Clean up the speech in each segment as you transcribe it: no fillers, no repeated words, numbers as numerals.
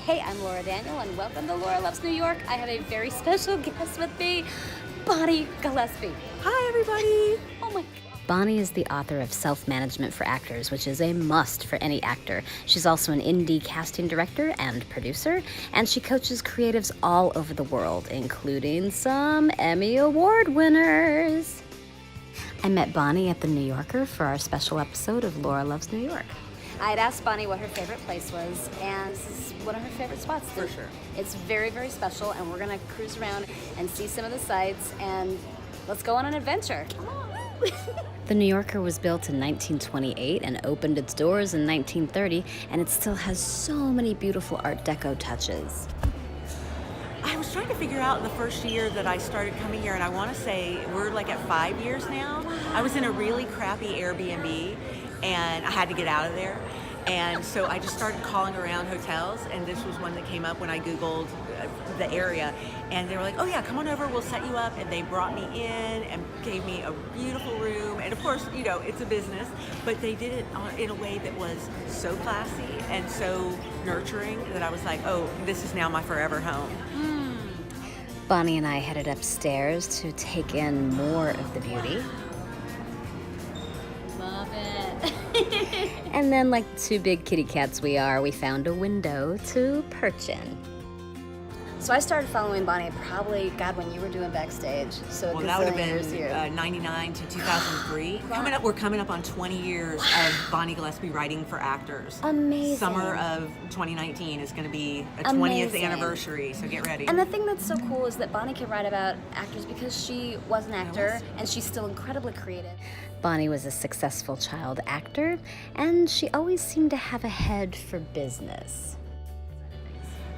Hey, I'm Laura Daniel, and welcome to Laura Loves New York. I have a very special guest with me, Bonnie Gillespie. Hi, everybody. Oh my God. Bonnie is the author of Self-Management for Actors, which is a must for any actor. She's also an indie casting director and producer, and she coaches creatives all over the world, including some Emmy Award winners. I met Bonnie at The New Yorker for our special episode of Laura Loves New York. I had asked Bonnie what her favorite place was, and this is one of her favorite spots. For sure. It's very, very special, and we're gonna cruise around and see some of the sights, and let's go on an adventure. Come on. The New Yorker was built in 1928 and opened its doors in 1930, and it still has so many beautiful Art Deco touches. I was trying to figure out the first year that I started coming here, and I want to say we're like at 5 years now. I was in a really crappy Airbnb, and I had to get out of there. And so I just started calling around hotels, and this was one that came up when I Googled the area. And they were like, oh yeah, come on over, we'll set you up. And they brought me in and gave me a beautiful room. And of course, you know, it's a business, but they did it in a way that was so classy and so nurturing that I was like, oh, this is now my forever home. Bonnie and I headed upstairs to take in more of the beauty. Love it. And then, like two big kitty cats we are, we found a window to perch in. So I started following Bonnie probably, God, when you were doing Backstage. So Well, that would have been 99 to 2003. We're coming up on 20 years of Bonnie Gillespie writing for actors. Amazing. Summer of 2019 is going to be a 20th Amazing. anniversary, so get ready. And the thing that's so cool is that Bonnie can write about actors because she was an actor and she's still incredibly creative. Bonnie was a successful child actor, and she always seemed to have a head for business.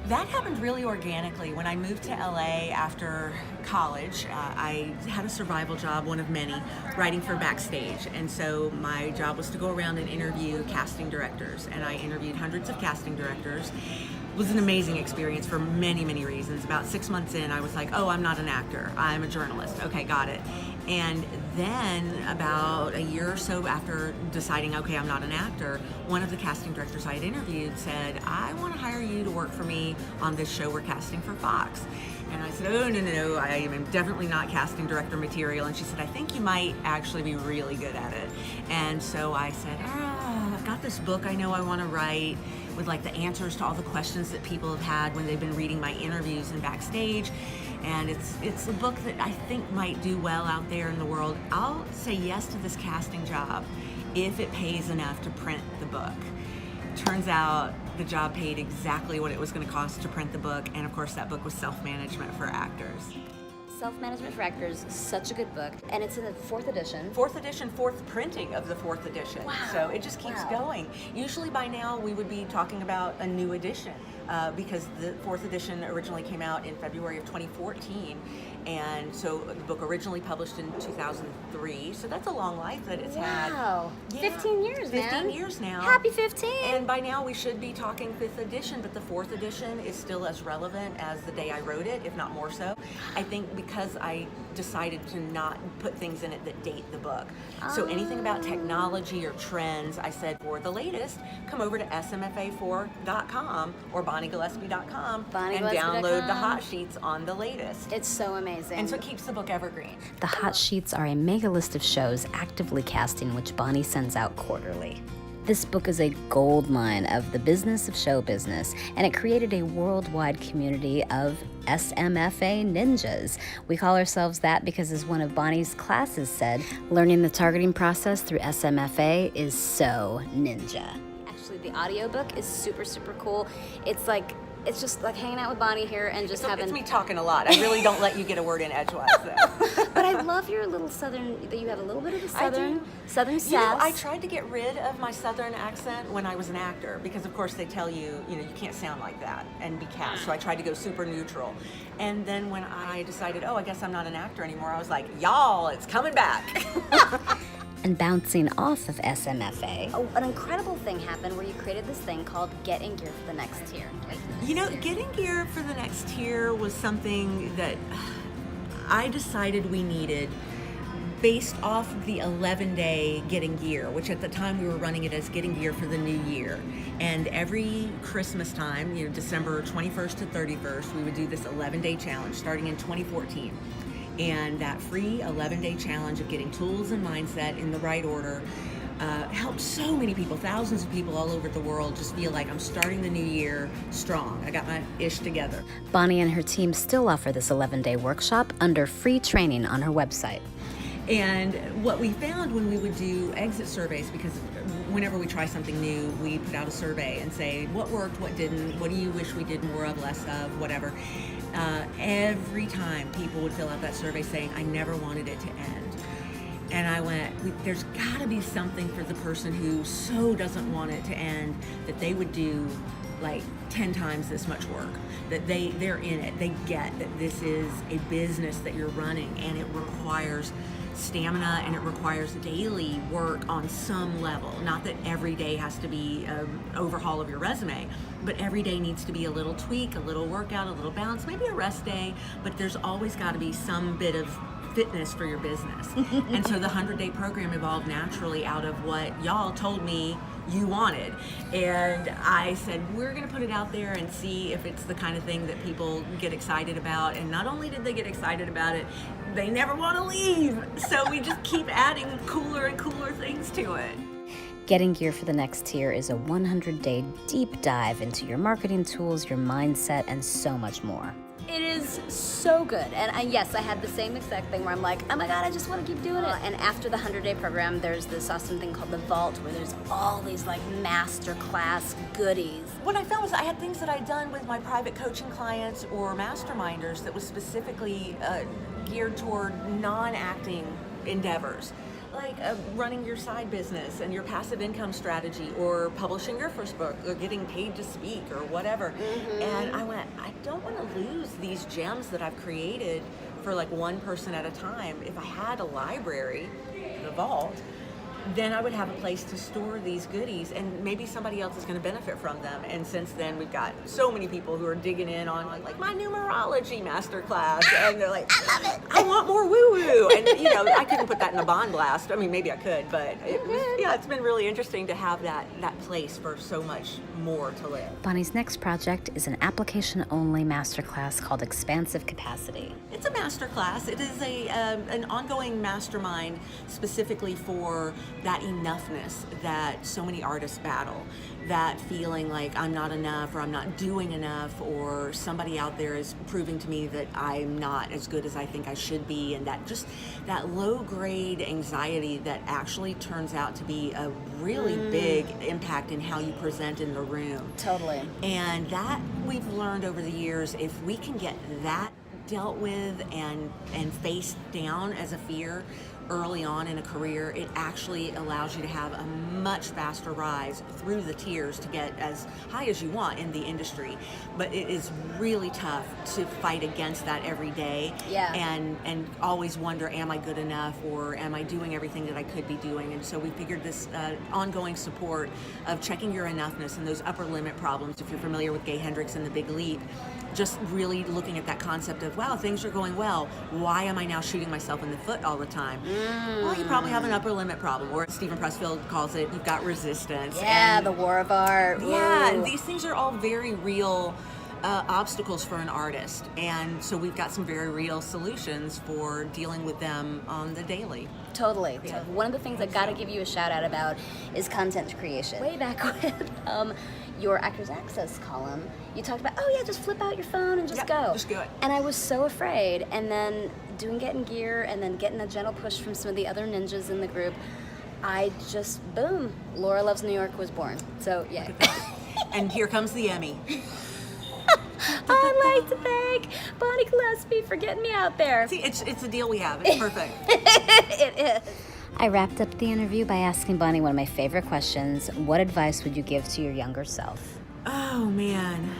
That happened really organically. When I moved to LA after college, I had a survival job, one of many, writing for Backstage. And so my job was to go around and interview casting directors. And I interviewed hundreds of casting directors. It was an amazing experience for many, many reasons. About 6 months in, I was like, oh, I'm not an actor. I'm a journalist. Okay, got it. And then about a year or so after deciding, okay, I'm not an actor, one of the casting directors I had interviewed said, I want to hire you to work for me on this show we're casting for Fox. And I said, oh, no, I am definitely not casting director material. And she said, I think you might actually be really good at it. And so I said, I've got this book I know I want to write with like the answers to all the questions that people have had when they've been reading my interviews and Backstage. And it's a book that I think might do well out there in the world. I'll say yes to this casting job if it pays enough to print the book. Turns out the job paid exactly what it was going to cost to print the book, and of course that book was Self-Management for Actors. Self-Management for Actors is such a good book, and it's in the 4th edition. 4th edition, 4th printing of the 4th edition. Wow. So it just keeps going. Usually by now we would be talking about a new edition because the 4th edition originally came out in February of 2014. And so the book originally published in 2003. So that's a long life that it's had. Wow. Yeah. 15 years, man. 15 years now. Happy 15. And by now we should be talking 5th edition, but the 4th edition is still as relevant as the day I wrote it, if not more so. I think because I decided to not put things in it that date the book. So anything about technology or trends, I said, for the latest, come over to smfa4.com or bonniegillespie.com and download the hot sheets on the latest. It's so amazing. And so it keeps the book evergreen. The hot sheets are a mega list of shows actively casting, which Bonnie sends out quarterly. This book is a goldmine of the business of show business, and it created a worldwide community of SMFA ninjas. We call ourselves that because, as one of Bonnie's classes said, learning the targeting process through SMFA is so ninja. Actually, the audiobook is super, super cool. It's just like hanging out with Bonnie here and just having... It's me talking a lot. I really don't let you get a word in edgewise, though. But I love your little southern, that you have a little bit of a southern sass. You know, I tried to get rid of my southern accent when I was an actor because, of course, they tell you, you can't sound like that and be cast. So I tried to go super neutral. And then when I decided, I guess I'm not an actor anymore, I was like, y'all, it's coming back. And bouncing off of SMFA, an incredible thing happened where you created this thing called Get in Gear for the Next Tier. Get in gear for the next tier was something that I decided we needed based off the 11-day Getting Gear, which at the time we were running it as Getting Gear for the New Year. And every Christmas time, December 21st to 31st, we would do this 11-day challenge starting in 2014. And that free 11-day challenge of getting tools and mindset in the right order helped so many people, thousands of people all over the world, just feel like I'm starting the new year strong. I got my ish together. Bonnie and her team still offer this 11-day workshop under free training on her website. And what we found when we would do exit surveys, because whenever we try something new, we put out a survey and say, what worked, what didn't, what do you wish we did more of, less of, whatever. Every time people would fill out that survey saying, I never wanted it to end. And I went, there's got to be something for the person who so doesn't want it to end that they would do like 10 times this much work, that they're in it. They get that this is a business that you're running, and it requires stamina and it requires daily work on some level. Not that every day has to be an overhaul of your resume, but every day needs to be a little tweak, a little workout, a little bounce, maybe a rest day, but there's always got to be some bit of fitness for your business. And so the 100-day program evolved naturally out of what y'all told me you wanted. And I said, we're going to put it out there and see if it's the kind of thing that people get excited about. And not only did they get excited about it, they never want to leave. So we just keep adding cooler and cooler things to it. Getting Gear for the Next Tier is a 100-day deep dive into your marketing tools, your mindset, and so much more. It is so good. And yes, I had the same exact thing where I'm like, oh my God, I just want to keep doing it. And after the 100-day program, there's this awesome thing called the Vault, where there's all these like masterclass goodies. What I found was I had things that I'd done with my private coaching clients or masterminders that was specifically geared toward non-acting endeavors, like running your side business and your passive income strategy, or publishing your first book, or getting paid to speak, or whatever. And I went, I don't want to lose these gems that I've created for like one person at a time. If I had a library, the Vault, then I would have a place to store these goodies, and maybe somebody else is going to benefit from them. And since then, we've got so many people who are digging in on like my numerology masterclass, and they're like, I love it, I want more woo-woo. And I couldn't put that in a bond blast. I mean, maybe I could, but it's been really interesting to have that place for so much more to live. Bonnie's next project is an application-only masterclass called Expansive Capacity. It's a masterclass. It is an ongoing mastermind specifically for that enoughness that so many artists battle, that feeling like I'm not enough, or I'm not doing enough, or somebody out there is proving to me that I'm not as good as I think I should be, and that low-grade anxiety that actually turns out to be a really big impact in how you present in the room. Totally. And that we've learned over the years, if we can get that dealt with and faced down as a fear early on in a career, it actually allows you to have a much faster rise through the tiers to get as high as you want in the industry. But it is really tough to fight against that every day. Yeah. And always wonder, am I good enough, or am I doing everything that I could be doing? And so we figured this ongoing support of checking your enoughness and those upper limit problems, if you're familiar with Gay Hendricks and the Big Leap, just really looking at that concept of, wow, things are going well. Why am I now shooting myself in the foot all the time? Well, you probably have an upper limit problem, or Stephen Pressfield calls it, you've got resistance. Yeah, the war of art. Yeah, Ooh. and these things are all very real obstacles for an artist. And so we've got some very real solutions for dealing with them on the daily. Totally. Yeah. One of the things I gotta give you a shout out about is content creation. Way back when your Actors Access column, you talked about, oh yeah, just flip out your phone and just go. Just do it. And I was so afraid, and then doing Getting Gear, and then getting a gentle push from some of the other ninjas in the group, I just, boom, Laura Loves New York was born. So yeah. And here comes the Emmy. I'd like to thank Bonnie Gillespie for getting me out there. See, it's a deal we have. It's perfect. It is. I wrapped up the interview by asking Bonnie one of my favorite questions. What advice would you give to your younger self? Oh, man.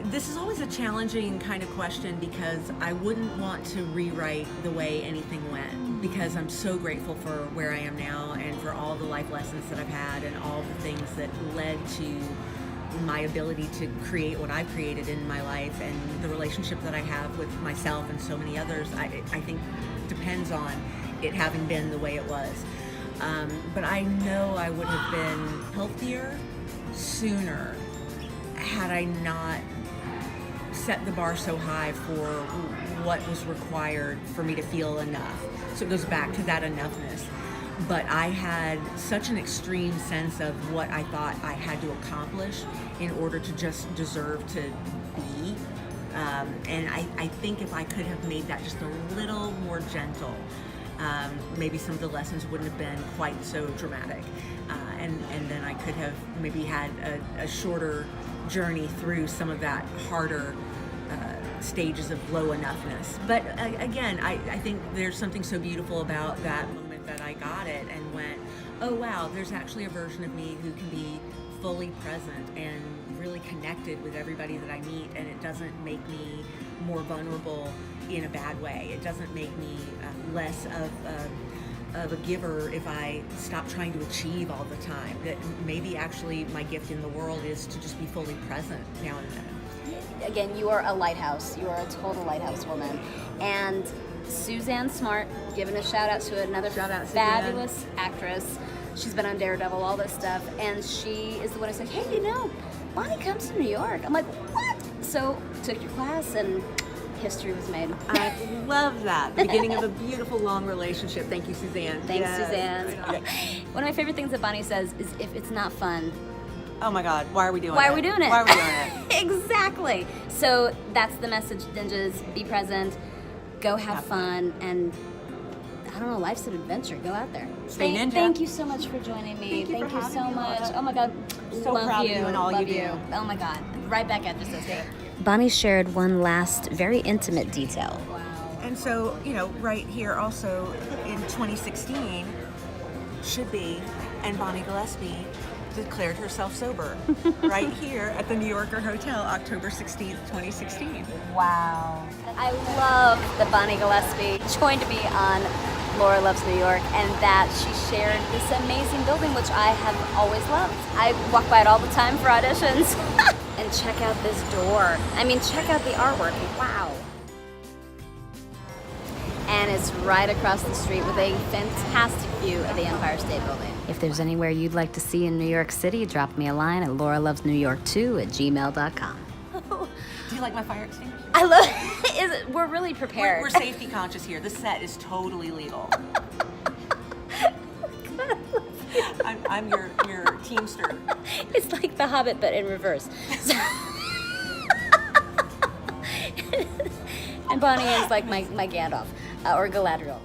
This is always a challenging kind of question, because I wouldn't want to rewrite the way anything went, because I'm so grateful for where I am now and for all the life lessons that I've had and all the things that led to my ability to create what I've created in my life, and the relationship that I have with myself and so many others, I think depends on it having been the way it was. But I know I would have been healthier sooner had I not set the bar so high for what was required for me to feel enough. So it goes back to that enoughness. But I had such an extreme sense of what I thought I had to accomplish in order to just deserve to be. And I think if I could have made that just a little more gentle, maybe some of the lessons wouldn't have been quite so dramatic. And then I could have maybe had a shorter journey through some of that harder stages of low enoughness. But again, I think there's something so beautiful about that moment that I got it and went, oh wow, there's actually a version of me who can be fully present and really connected with everybody that I meet, and it doesn't make me more vulnerable in a bad way. It doesn't make me less of a giver if I stop trying to achieve all the time. That maybe actually my gift in the world is to just be fully present now and then. Again, you are a lighthouse. You are a total lighthouse woman. And Suzanne Smart, giving a shout out to another fabulous actress. She's been on Daredevil, all this stuff, and she is the one who's like, hey, you know, Bonnie comes to New York. I'm like, what? So took your class and history was made. I love that. The beginning of a beautiful, long relationship. Thank you, Suzanne. Thanks, Suzanne. One of my favorite things that Bonnie says is, if it's not fun, oh my God, why are we doing it? Why are we doing it? Why are we doing it? Exactly. So that's the message, Ninjas. Be present, go have fun, and I don't know, life's an adventure. Go out there. Stay ninja. Thank you so much for joining me. Thank you so me, much. Laura. Oh my God. So love proud you. of you and all love you do. Oh my God. Right back at you, sister. Bonnie shared one last very intimate detail. Wow. And so, you know, right here also in 2016 should be, and Bonnie Gillespie declared herself sober right here at the New Yorker Hotel, October 16th, 2016. Wow. I love that Bonnie Gillespie joined me on Laura Loves New York, and that she shared this amazing building, which I have always loved. I walk by it all the time for auditions. And check out this door. I mean, check out the artwork. Wow. And it's right across the street with a fantastic view of the Empire State Building. If there's anywhere you'd like to see in New York City, drop me a line at lauralovesnewyork2@gmail.com. Do you like my fire extinguisher? I love. We're really prepared. We're safety conscious here. The set is totally legal. I'm your teamster. It's like The Hobbit, but in reverse. And Bonnie is like my Gandalf or Galadriel.